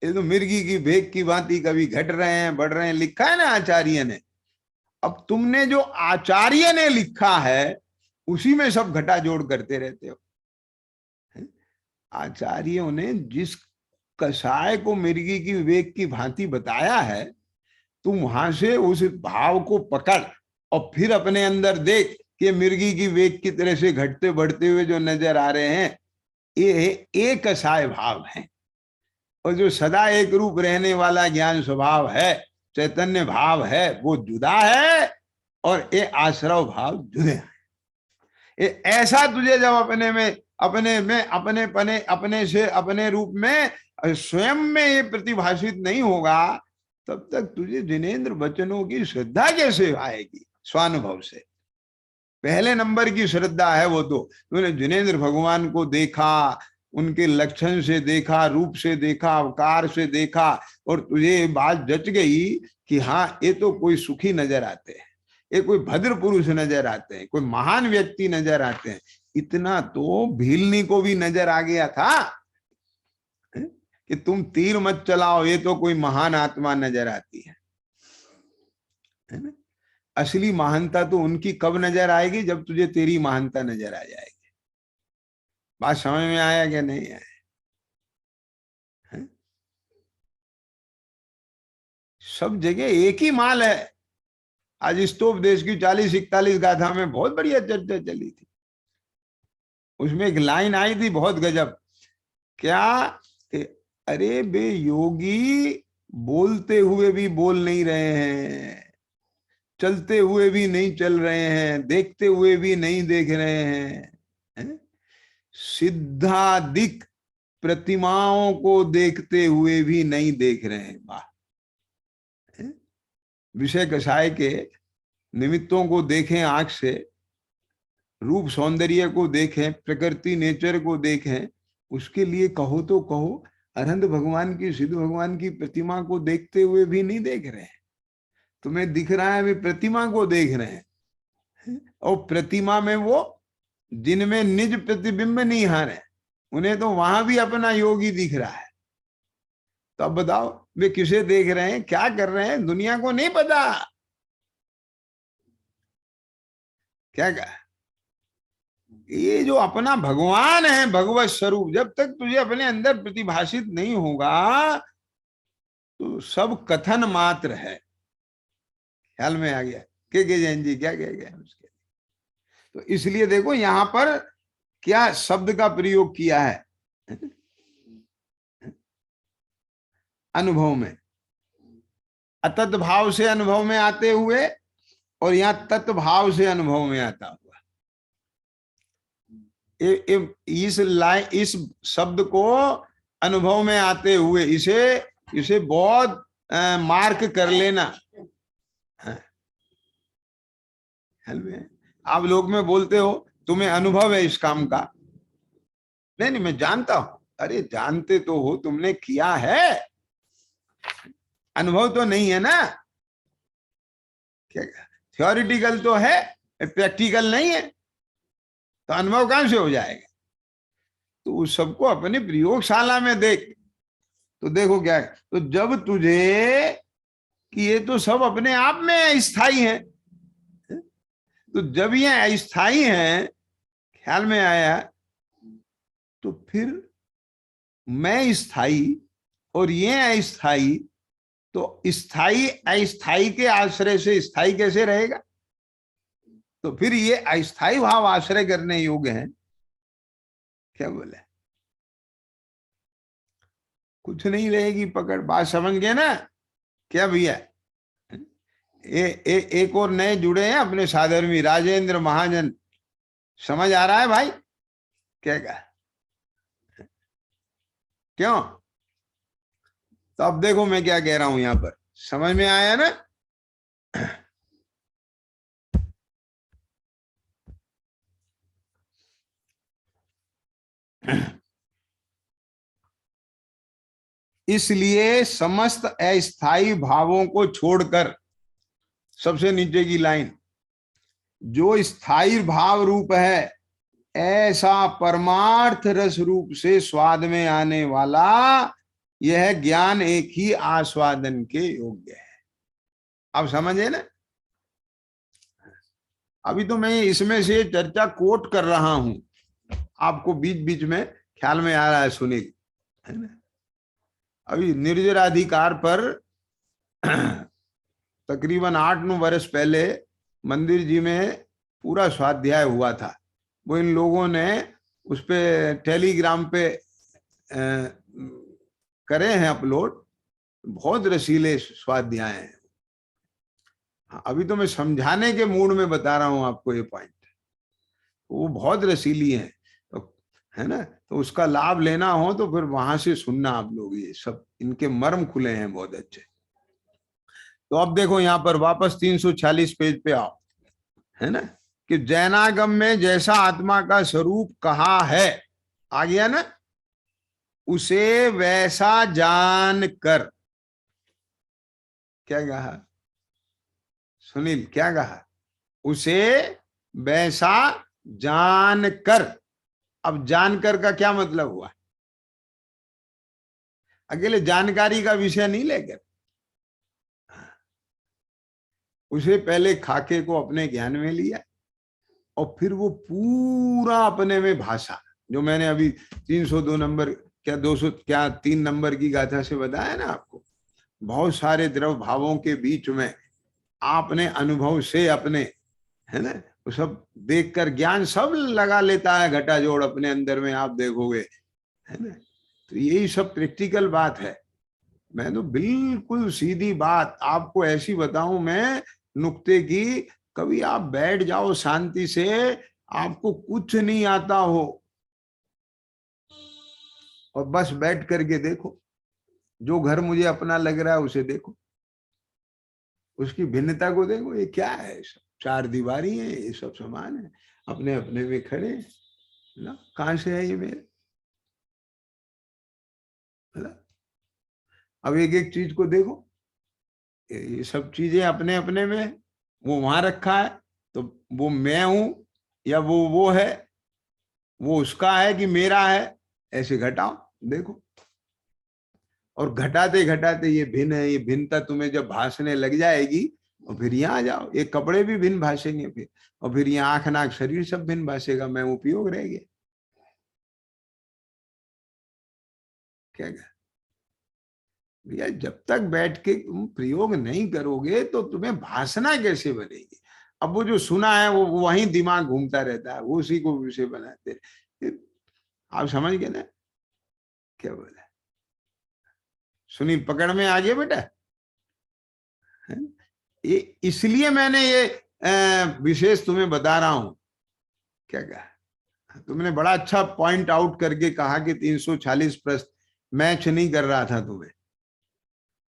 ये तो मिर्गी की भेक की भांति कभी घट रहे हैं, बढ़ रहे हैं, लिखा है ना आचार्य ने। अब तुमने जो आचार्य ने लिखा है उसी में सब घटा जोड़ करते रहते हो। आचार्यों ने जिस कसाय को मिर्गी की विवेक की भांति बताया है, तुम वहां से उस भाव को पकड़ और फिर अपने अंदर देख कि मिर्गी की वेग की तरह से घटते बढ़ते हुए जो नजर आ रहे हैं, ये एक कसाय भाव है। और जो सदा एक रूप रहने वाला ज्ञान स्वभाव है, चैतन्य भाव है, वो जुदा है, और ये आश्रव भाव जुदे हैं। ये ऐसा तुझे जब अपने में अपने में, अपने पने, अपने से, अपने रूप में स्वयं में ये प्रतिभाषित नहीं होगा, तब तक तुझे जिनेंद्र वचनों की श्रद्धा कैसे आएगी? स्वानुभव से पहले नंबर की श्रद्धा है वो। तो तूने जिनेंद्र भगवान को देखा, उनके लक्षण से देखा, रूप से देखा, अवकार से देखा, और तुझे बात जच गई कि हाँ ये तो कोई सुखी नजर आते हैं, ये कोई भद्र पुरुष नजर आते हैं, कोई महान व्यक्ति नजर आते हैं। इतना तो भीलनी को भी नजर आ गया था कि तुम तीर मत चलाओ, ये तो कोई महान आत्मा नजर आती है ना? असली महानता तो उनकी कब नजर आएगी? जब तुझे तेरी महानता नजर आ जाएगी। बात समझ में आया क्या नहीं आया? सब जगह एक ही माल है। आज स्तोपदेश की 40-41 गाथा में बहुत बढ़िया चर्चा चली थी। उसमें एक लाइन आई थी बहुत गजब। क्या? अरे बे योगी, बोलते हुए भी बोल नहीं रहे हैं, चलते हुए भी नहीं चल रहे हैं, देखते हुए भी नहीं देख रहे हैं, सिद्धादिक प्रतिमाओं को देखते हुए भी नहीं देख रहे हैं। वाह! विषय कषाय के निमित्तों को देखें आंख से, रूप सौंदर्य को देखें, प्रकृति नेचर को देखें, उसके लिए कहो तो कहो, अरहंत भगवान की, सिद्ध भगवान की प्रतिमा को देखते हुए भी नहीं देख रहे हैं। तुम्हें दिख रहा है वे प्रतिमा को देख रहे हैं, और प्रतिमा में वो जिनमें निज प्रतिबिंब नहीं हारे, उन्हें तो वहां भी अपना योगी दिख रहा है। तो अब बताओ वे किसे देख रहे हैं, क्या कर रहे हैं, दुनिया को नहीं पता। क्या कहा? ये जो अपना भगवान है, भगवत स्वरूप, जब तक तुझे अपने अंदर प्रतिभाषित नहीं होगा तो सब कथन मात्र है। ख्याल में आ गया? के जैन जी क्या कह गए उसके? तो इसलिए देखो यहां पर क्या शब्द का प्रयोग किया है अनुभव में, अतत भाव से अनुभव में आते हुए, और यहां तत्व भाव से अनुभव में आता हुआ। इस शब्द को अनुभव में आते हुए इसे बहुत मार्क कर लेना। आप लोग में बोलते हो तुम्हें अनुभव है इस काम का। नहीं नहीं, मैं जानता हूं। अरे जानते तो हो, तुमने किया है, अनुभव तो नहीं है ना। क्या थ्योरिटिकल तो है, प्रैक्टिकल नहीं है, तो अनुभव कहां से हो जाएगा? तो उस सबको अपने प्रयोगशाला में देख। तो देखो क्या है, तो जब तुझे कि ये तो सब अपने आप में अस्थाई है, तो जब ये अस्थाई है, ख्याल में आया, तो फिर मैं स्थाई और ये अस्थाई, तो स्थाई अस्थाई के आश्रय से स्थाई कैसे रहेगा? तो फिर ये अस्थाई भाव आश्रय करने योग्य है। क्या बोले? कुछ नहीं रहेगी पकड़। बात समझ गए ना? क्या भैया? एक और नए जुड़े हैं अपने साधर्मी राजेंद्र महाजन। समझ आ रहा है भाई? क्या कहा? क्यों? तो अब देखो मैं क्या कह रहा हूं यहां पर, समझ में आया ना? इसलिए समस्त अस्थाई भावों को छोड़कर, सबसे नीचे की लाइन, जो स्थायी भाव रूप है, ऐसा परमार्थ रस रूप से स्वाद में आने वाला यह ज्ञान एक ही आस्वादन के योग्य है। अब समझे ना? अभी तो मैं इसमें से चर्चा कोट कर रहा हूं, आपको बीच बीच में ख्याल में आ रहा है, सुनील, है ना? अभी निर्जराधिकार पर तकरीबन 8-9 वर्ष पहले मंदिर जी में पूरा स्वाध्याय हुआ था। वो इन लोगों ने उस पे टेलीग्राम पे करे हैं अपलोड। बहुत रसीले स्वाध्याय हैं। अभी तो मैं समझाने के मूड में बता रहा हूं आपको ये पॉइंट। वो बहुत रसीली हैं। तो है ना। तो उसका लाभ लेना हो तो फिर वहां से सुनना आप लोग, ये सब इनके मर्म खुले हैं बहुत अच्छे। तो अब देखो यहाँ पर वापस 346 पेज पे आओ, है ना, कि जैनागम में जैसा आत्मा का स्वरूप कहा है, आ गया ना, उसे वैसा जान कर, क्या कहा सुनील, क्या कहा, उसे वैसा जान कर। अब जानकर का क्या मतलब हुआ, अकेले जानकारी का विषय नहीं लेकर, उसे पहले खाके को अपने ज्ञान में लिया और फिर वो पूरा अपने में भाषा, जो मैंने अभी 302 नंबर, क्या 200, क्या 3 नंबर की गाथा से बताया ना आपको, बहुत सारे द्रव भावों के बीच में आपने अनुभव से अपने, है ना, वो सब देखकर ज्ञान सब लगा लेता है, घटा जोड़ अपने अंदर में, आप देखोगे, है ना। तो यही सब प्रैक्टिकल बात है। मैं तो बिल्कुल सीधी बात आपको ऐसी बताऊं मैं, नुक्ते की, कभी आप बैठ जाओ शांति से, आपको कुछ नहीं आता हो और बस बैठ करके देखो, जो घर मुझे अपना लग रहा है उसे देखो, उसकी भिन्नता को देखो, ये क्या है, सब चार दीवारी है, ये सब समान है, अपने अपने में खड़े हैं ना, कहां से है ये मेरे, है ना। अब एक एक चीज को देखो, ये सब चीजें अपने अपने में, वो वहां रखा है, तो वो मैं हूं या वो है, वो उसका है कि मेरा है, ऐसे घटाओ देखो। और घटाते घटाते ये भिन्न है, ये भिन्नता तुम्हें जब भासने लग जाएगी, और फिर यहाँ आ जाओ, ये कपड़े भी भिन्न भाषेंगे फिर, और फिर यहाँ आंख नाक शरीर सब भिन्न भाषेगा, मैं उपयोग रह गया, क्या भैया। जब तक बैठ के तुम प्रयोग नहीं करोगे तो तुम्हें भाषणा कैसे बनेगी। अब वो जो सुना है वो वहीं दिमाग घूमता रहता है, वो उसी को विषय बनाते हैं। आप समझ गए ना क्या बोला, सुनील पकड़ में आ गया बेटा, है? ये इसलिए मैंने ये विशेष तुम्हें बता रहा हूं, क्या कहा तुमने, बड़ा अच्छा पॉइंट आउट करके कहा कि 346 प्रश्न मैच नहीं कर रहा था तुम्हें,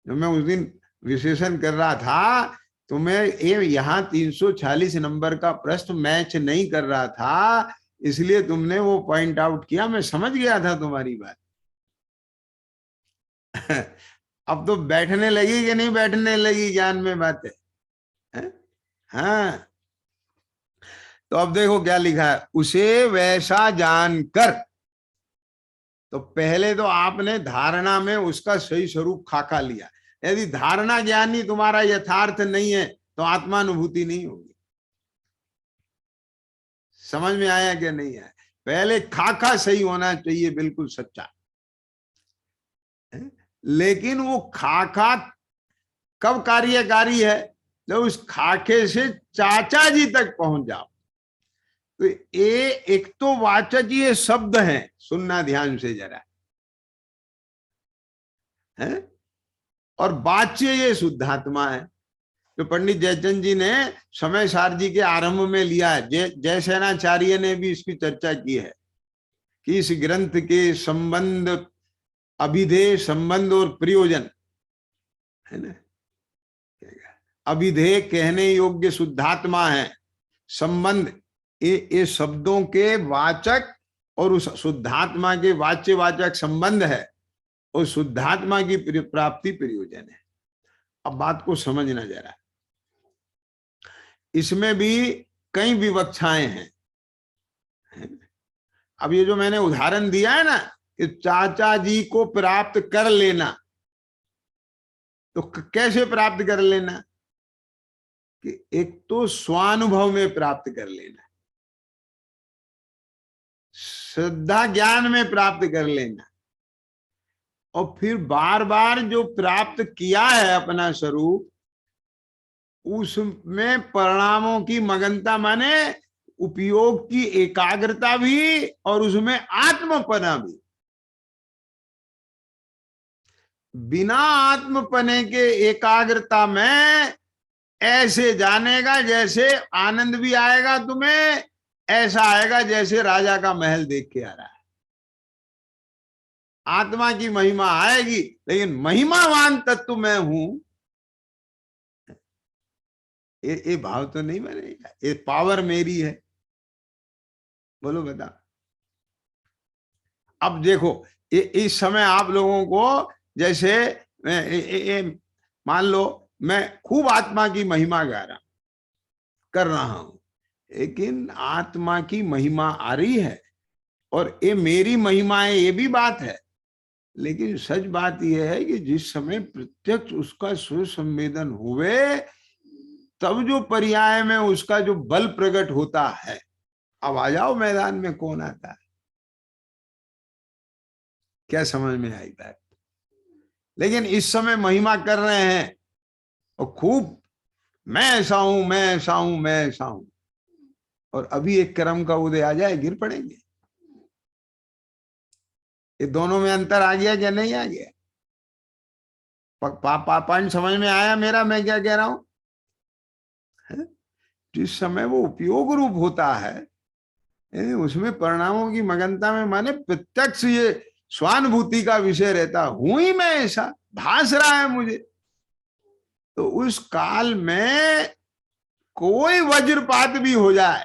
जब मैं उस दिन विशेषण कर रहा था तुम्हें, ये यहाँ 346 नंबर का प्रश्न मैच नहीं कर रहा था, इसलिए तुमने वो पॉइंट आउट किया, मैं समझ गया था तुम्हारी बात। अब तो बैठने लगी कि नहीं बैठने लगी ज्ञान में बातें, है? हाँ। तो अब देखो क्या लिखा है, उसे वैसा जानकर। तो पहले तो आपने धारणा में उसका सही स्वरूप खाका लिया, यदि धारणा ज्ञान ही तुम्हारा यथार्थ नहीं है तो आत्मानुभूति नहीं होगी। समझ में आया कि नहीं आया, पहले खाका सही होना चाहिए, बिल्कुल सच्चा। लेकिन वो खाका कब कार्यकारी है, जब उस खाके से चाचा जी तक पहुंच जाओ। तो ये एक तो वाचकीय शब्द है, सुनना ध्यान से जरा, है, और वाच्य ये शुद्धात्मा है, जो पंडित जयचंद जी ने समय सार जी के आरंभ में लिया है। जयसेनाचार्य ने भी इसकी चर्चा की है कि इस ग्रंथ के संबंध, अभिधेय, संबंध और प्रयोजन, है ना, अभिधेय कहने योग्य शुद्धात्मा है, संबंध ये शब्दों के वाचक और उस शुद्धात्मा के वाच्यवाचक संबंध है, और शुद्धात्मा की प्राप्ति प्रयोजन है। अब बात को समझना जरा, इसमें भी कई विवक्षाएं हैं। अब ये जो मैंने उदाहरण दिया है ना कि चाचा जी को प्राप्त कर लेना, तो कैसे प्राप्त कर लेना, कि एक तो स्वानुभव में प्राप्त कर लेना, श्रद्धा ज्ञान में प्राप्त कर लेना, और फिर बार बार जो प्राप्त किया है अपना स्वरूप, उसमें परिणामों की मगनता, माने उपयोग की एकाग्रता भी, और उसमें आत्मपना भी। बिना आत्मपने के एकाग्रता में ऐसे जानेगा जैसे आनंद भी आएगा तुम्हें, ऐसा आएगा जैसे राजा का महल देख के आ रहा है। आत्मा की महिमा आएगी, लेकिन महिमावान तत्व मैं हूं, ये भाव तो नहीं बनेगा। ये पावर मेरी है। बोलो बता। अब देखो, इस समय आप लोगों को जैसे मान लो मैं खूब आत्मा की महिमा गा रहा कर रहा हूं, लेकिन आत्मा की महिमा आ रही है और ये मेरी महिमा है, ये भी बात है। लेकिन सच बात यह है कि जिस समय प्रत्यक्ष उसका सुसंवेदन हुए, तब जो पर्याय में उसका जो बल प्रकट होता है। अब आ जाओ मैदान में, कौन आता है? क्या समझ में आई बात? लेकिन इस समय महिमा कर रहे हैं और खूब, मैं ऐसा हूं, मैं ऐसा हूं, मैं ऐसा हूं, और अभी एक कर्म का उदय आ जाए, गिर पड़ेंगे। ये दोनों में अंतर आ गया क्या नहीं आ गया? पॉइंट समझ में आया मेरा, मैं क्या कह रहा हूं? जिस समय वो उपयोग रूप होता है, उसमें परिणामों की मगनता में, माने प्रत्यक्ष ये स्वानुभूति का विषय रहता, हूं ही मैं ऐसा, भास रहा है मुझे, तो उस काल में कोई वज्रपात भी हो जाए,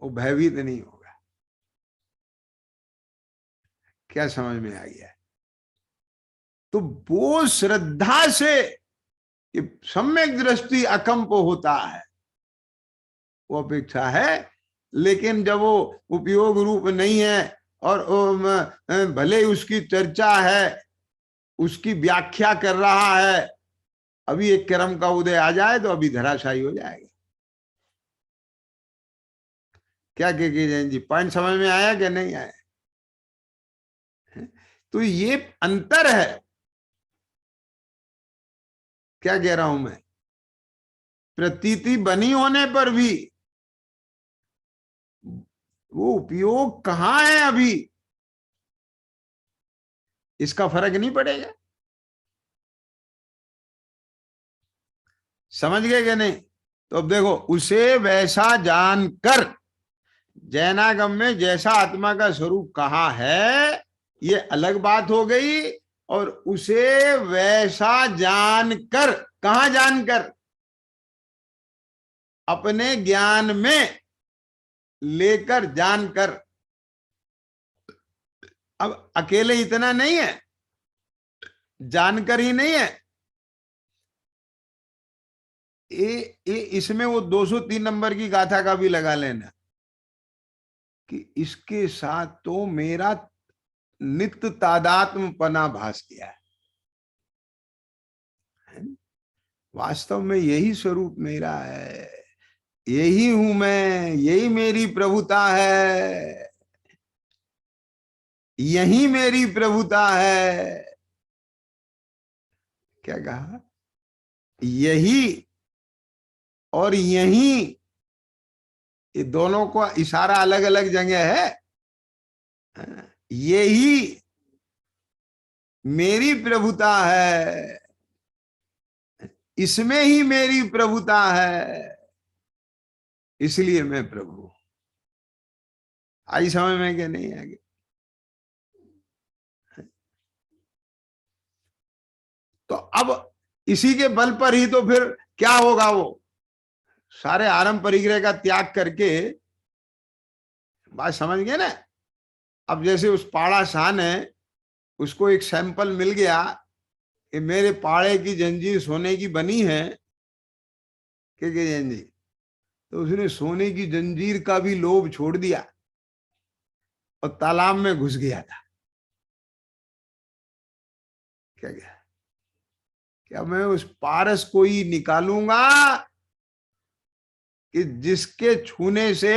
वो भयभीत नहीं होगा। क्या समझ में आ गया? तो वो श्रद्धा से सम्यक दृष्टि अकंप होता है, वो अपेक्षा है। लेकिन जब वो उपयोग रूप नहीं है और भले उसकी चर्चा है, उसकी व्याख्या कर रहा है, अभी एक कर्म का उदय आ जाए तो अभी धराशायी हो जाएगा। क्या के जैन जी, पॉइंट समझ में आया कि नहीं आया? तो ये अंतर है। क्या कह रहा हूं मैं? प्रतीति बनी होने पर भी वो उपयोग कहां है अभी, इसका फर्क नहीं पड़ेगा। समझ गए कि नहीं? तो अब देखो, उसे वैसा जानकर, जैनागम में जैसा आत्मा का स्वरूप कहा है, ये अलग बात हो गई। और उसे वैसा जानकर, कहा जानकर? अपने ज्ञान में लेकर जानकर। अब अकेले इतना नहीं है, जानकर ही नहीं है, इसमें वो 203 नंबर की गाथा का भी लगा लेना कि इसके साथ तो मेरा नित्य तादात्म पना भास गया है। वास्तव में यही स्वरूप मेरा है, यही हूं मैं, यही मेरी प्रभुता है, यही मेरी प्रभुता है। क्या कहा? यही और यही, ये दोनों को इशारा अलग अलग जगह है। यही मेरी प्रभुता है, इसमें ही मेरी प्रभुता है, इसलिए मैं प्रभु। आई समझ में कि नहीं आगे? तो अब इसी के बल पर ही तो फिर क्या होगा, वो सारे आरंभ परिग्रह का त्याग करके, बात समझ गए ना? अब जैसे उस पाड़ा शान है, उसको एक सैंपल मिल गया कि मेरे पाड़े की जंजीर सोने की बनी है, के जंजीर, तो उसने सोने की जंजीर का भी लोभ छोड़ दिया और तालाब में घुस गया था। क्या गया? क्या मैं उस पारस को ही निकालूंगा कि जिसके छूने से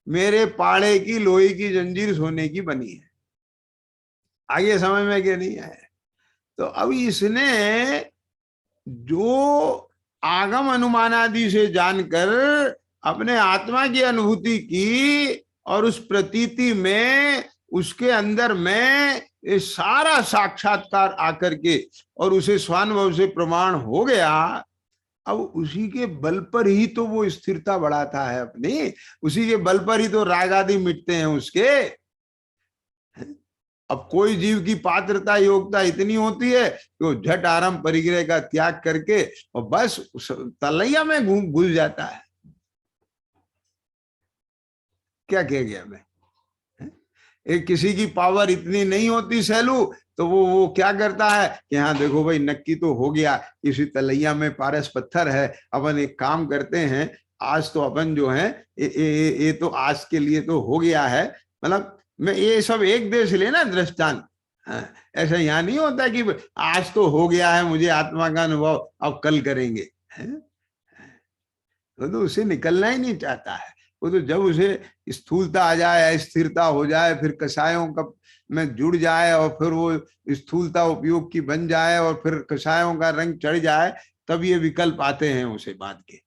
मेरे पाड़े की लोहे की जंजीर सोने की बनी है? आगे समझ में क्या नहीं आया? तो अब इसने जो आगम अनुमान आदि से जानकर अपने आत्मा की अनुभूति की, और उस प्रतीति में उसके अंदर में ये सारा साक्षात्कार आकर के और उसे स्वानुभव से प्रमाण हो गया। अब उसी के बल पर ही तो वो स्थिरता बढ़ाता है अपनी, उसी के बल पर ही तो राग आदि मिटते हैं उसके। अब कोई जीव की पात्रता योग्यता इतनी होती है कि वो झट आरंभ परिग्रह का त्याग करके और बस तलैया में घुस जाता है। क्या कह गया मैं? एक किसी की पावर इतनी नहीं होती सैलू, तो वो क्या करता है कि हाँ देखो भाई नक्की तो हो गया, इसी तलैया में पारस पत्थर है, अपन एक काम करते हैं, आज तो अपन जो है ये तो आज के लिए तो हो गया है। मतलब मैं ये सब एक देश लेना दृष्टांत। हाँ, ऐसा यहाँ नहीं होता कि आज तो हो गया है मुझे आत्मा का अनुभव, अब कल करेंगे। तो उसे निकलना ही नहीं चाहता है। वो तो जब उसे स्थूलता आ जाए, स्थिरता हो जाए, फिर कषायों का में जुड़ जाए और फिर वो स्थूलता उपयोग की बन जाए और फिर कषायों का रंग चढ़ जाए, तब ये विकल्प आते हैं उसे बात के।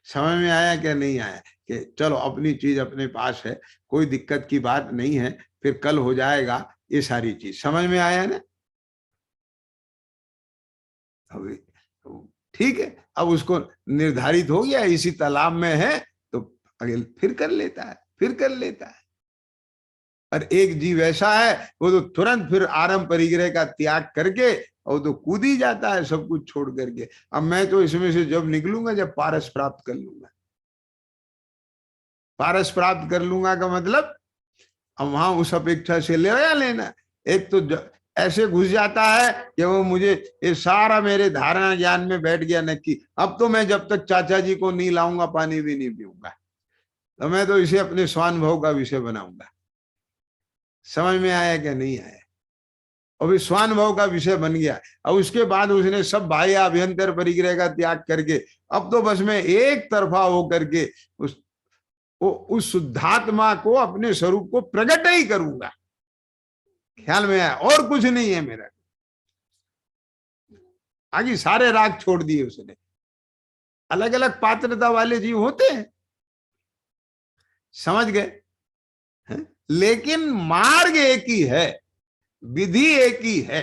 समझ में आया क्या नहीं आया? कि चलो अपनी चीज अपने पास है, कोई दिक्कत की बात नहीं है, फिर कल हो जाएगा, ये सारी चीज समझ में आया ना? ठीक है, अब उसको निर्धारित हो गया इसी तालाब में है, तो अगले फिर कर लेता है, फिर कर लेता है। और एक जीव ऐसा है वो तो तुरंत फिर आरंभ परिग्रह का त्याग करके और तो कूद ही जाता है सब कुछ छोड़ करके। अब मैं तो इसमें से जब निकलूंगा जब पारस प्राप्त कर लूंगा। पारस प्राप्त कर लूंगा का मतलब अब वहां उस अपेक्षा से ले या लेना। एक तो ऐसे घुस जाता है कि वो मुझे ये सारा मेरे धारणा ज्ञान में बैठ गया नक्की, अब तो मैं जब तक चाचा जी को नहीं लाऊंगा पानी भी नहीं पीऊंगा, तो मैं तो इसे अपने स्वानुभव का विषय बनाऊंगा। समझ में आया क्या नहीं आया? और स्वानुभव का विषय बन गया। अब उसके बाद उसने सब बाह्य अभ्यंतर परिग्रह का त्याग करके अब तो बस मैं एक तरफा हो करके उस शुद्धात्मा को, अपने स्वरूप को प्रकट ही करूंगा। ख्याल में आया? और कुछ नहीं है मेरा, आगे सारे राग छोड़ दिए उसने। अलग अलग पात्रता वाले जीव होते हैं, समझ गए? लेकिन मार्ग एक ही है, विधि एक ही है।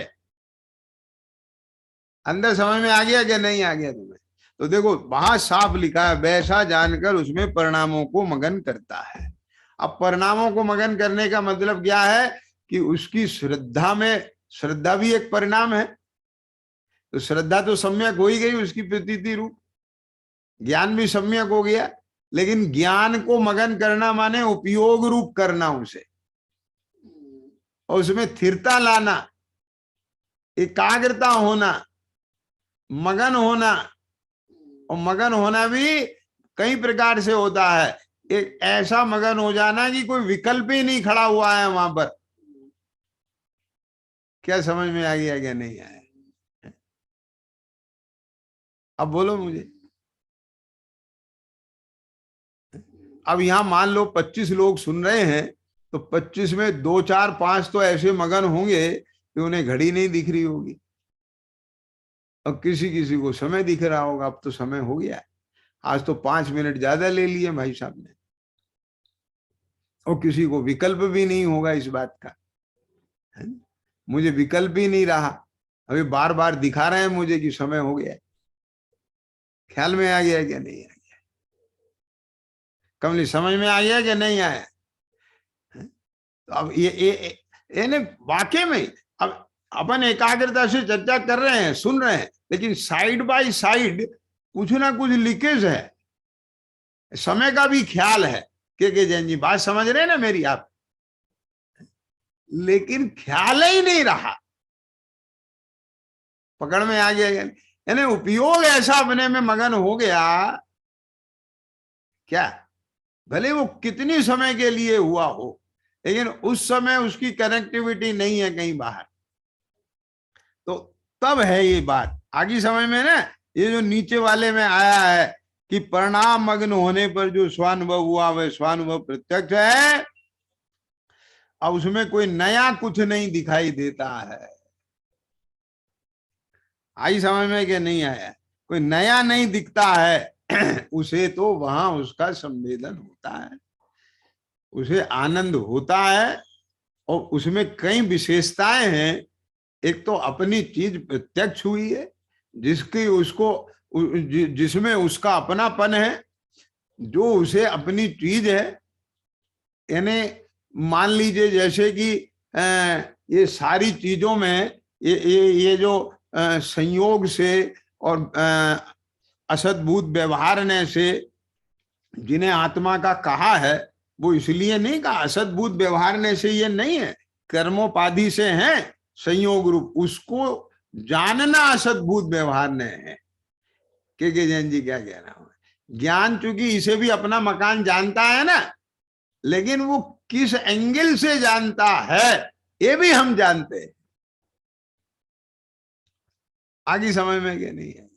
अंदर समझ में आ गया क्या नहीं आ गया तुम्हें? तो देखो वहां साफ लिखा है, वैसा जानकर उसमें परिणामों को मगन करता है। अब परिणामों को मगन करने का मतलब क्या है कि उसकी श्रद्धा में, श्रद्धा भी एक परिणाम है, तो श्रद्धा तो सम्यक हो ही गई उसकी प्रतीति रूप, ज्ञान भी सम्यक हो गया। लेकिन ज्ञान को मगन करना माने उपयोग रूप करना उसे, और उसमें स्थिरता लाना, एकाग्रता होना, मगन होना। और मगन होना भी कई प्रकार से होता है। एक ऐसा मगन हो जाना कि कोई विकल्प ही नहीं खड़ा हुआ है वहां पर। क्या समझ में आ गया क्या नहीं आया? अब बोलो मुझे। अब यहां मान लो 25 लोग सुन रहे हैं, तो 25 में 2 4 5 तो ऐसे मगन होंगे कि उन्हें घड़ी नहीं दिख रही होगी, और किसी किसी को समय दिख रहा होगा। अब तो समय हो गया, आज तो 5 मिनट ज्यादा ले लिए भाई साहब ने, और किसी को विकल्प भी नहीं होगा इस बात का। है? मुझे विकल्प ही नहीं रहा, अभी बार बार दिखा रहे हैं मुझे कि समय हो गया। ख्याल में आ गया क्या नहीं आ गया? कमली समझ में आ गया क्या नहीं आया? तो अब ये ने वाकई में अब अपन एकाग्रता से चर्चा कर रहे हैं, सुन रहे हैं, लेकिन साइड बाय साइड कुछ ना कुछ लीकेज है, समय का भी ख्याल है। के जैन जी बात समझ रहे हैं ना मेरी आप? लेकिन ख्याल ही नहीं रहा, पकड़ में आ गया, यानी उपयोग ऐसा अपने में मगन हो गया क्या, भले वो कितनी समय के लिए हुआ हो, लेकिन उस समय उसकी कनेक्टिविटी नहीं है कहीं बाहर। तो तब है ये बात आगे समझ में ना। ये जो नीचे वाले में आया है कि परिणाम मग्न होने पर जो स्वानुभव हुआ वह स्वानुभव प्रत्यक्ष है, अब उसमें कोई नया कुछ नहीं दिखाई देता है। आई समझ में कि नहीं आया? कोई नया नहीं दिखता है उसे तो वहां उसका संवेदन होता है, उसे आनंद होता है, और उसमें कई विशेषताएं हैं। एक तो अपनी चीज प्रत्यक्ष हुई है, जिसकी उसको जिसमें उसका अपनापन है, जो उसे अपनी चीज है। यानी मान लीजिए जैसे कि ये सारी चीजों में ये जो संयोग से और असद्भुत व्यवहारने से जिन्हें आत्मा का कहा है, वो इसलिए नहीं कहा, असद्भुत व्यवहारने से ये नहीं है, कर्मोपाधि से है संयोग रूप, उसको जानना असद्भुत व्यवहारने है। के जैन जी क्या कह रहा हूं, ज्ञान चूंकि इसे भी अपना मकान जानता है ना, लेकिन वो किस एंगल से जानता है ये भी हम जानते हैं। आगे समझ में क्या नहीं है,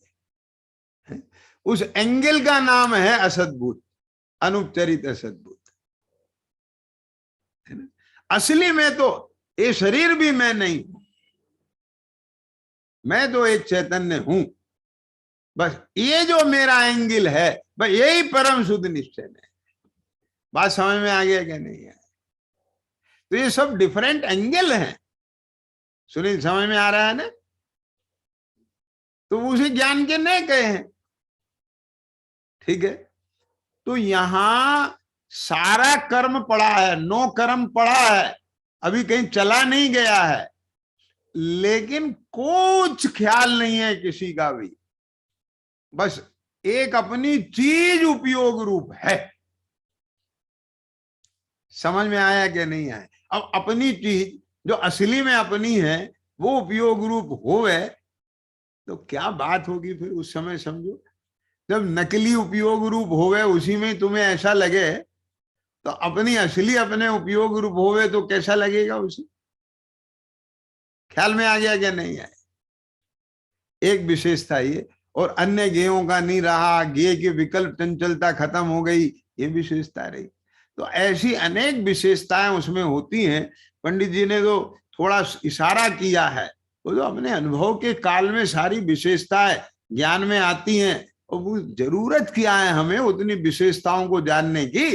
उस एंगल का नाम है असद्भुत, अनुपचरित असद्भुत, है ना। असली में तो ये शरीर भी मैं नहीं हूं, मैं तो एक चैतन्य हूं, बस ये जो मेरा एंगल है, बस यही परम शुद्ध निश्चय है। बात समझ में आ गया क्या नहीं है? तो ये सब डिफरेंट एंगल हैं। सुनील, समझ में आ रहा है ना? तो उसे ज्ञान के नहीं कहे हैं, ठीक है। तो यहां सारा कर्म पड़ा है, नो कर्म पड़ा है, अभी कहीं चला नहीं गया है, लेकिन कुछ ख्याल नहीं है किसी का भी, बस एक अपनी चीज उपयोग रूप है। समझ में आया कि नहीं आया? अब अपनी चीज जो असली में अपनी है वो उपयोग रूप होवे तो क्या बात होगी फिर उस समय, समझो। जब नकली उपयोग रूप होवे उसी में तुम्हें ऐसा लगे, तो अपनी असली अपने उपयोग रूप होवे तो कैसा लगेगा उसे? ख्याल में आ गया क्या नहीं आया? एक विशेषता ये, और अन्य गेयों का नहीं रहा, गे की विकल्प चंचलता खत्म हो गई, ये विशेषता रही। तो ऐसी अनेक विशेषताएं उसमें होती हैं। पंडित जी ने तो थोड़ा इशारा किया है, वो जो अपने अनुभव के काल में सारी विशेषताएं ज्ञान में आती हैं, और वो जरूरत क्या है हमें उतनी विशेषताओं को जानने की।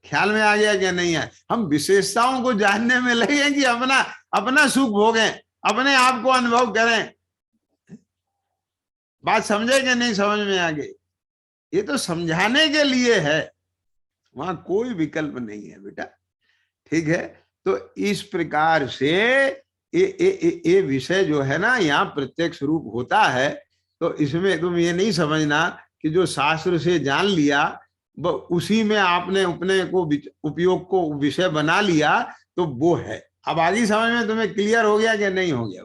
ख्याल में आ गया क्या नहीं है? हम विशेषताओं को जानने में लगे कि अपना अपना सुख भोगें, अपने आप को अनुभव करें। बात समझे कि नहीं समझ में आ गई? ये तो समझाने के लिए है, वहां कोई विकल्प नहीं है बेटा, ठीक है। तो इस प्रकार से ये विषय जो है ना, यहाँ प्रत्यक्ष रूप होता है। तो इसमें तुम ये नहीं समझना कि जो शास्त्र से जान लिया उसी में आपने अपने को उपयोग को विषय बना लिया तो वो है। अब आगे समझ में तुम्हें क्लियर हो गया कि नहीं हो गया?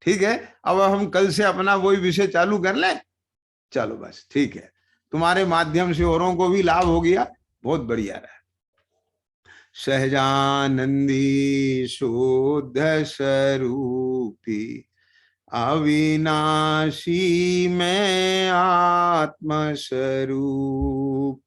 ठीक है। अब हम कल से अपना वही विषय चालू कर लें। चलो बस ठीक है, तुम्हारे माध्यम से औरों को भी लाभ हो गया, बहुत बढ़िया रहा। सहजानंदी शुद्ध स्वरूपी अविनाशी में आत्म स्वरूप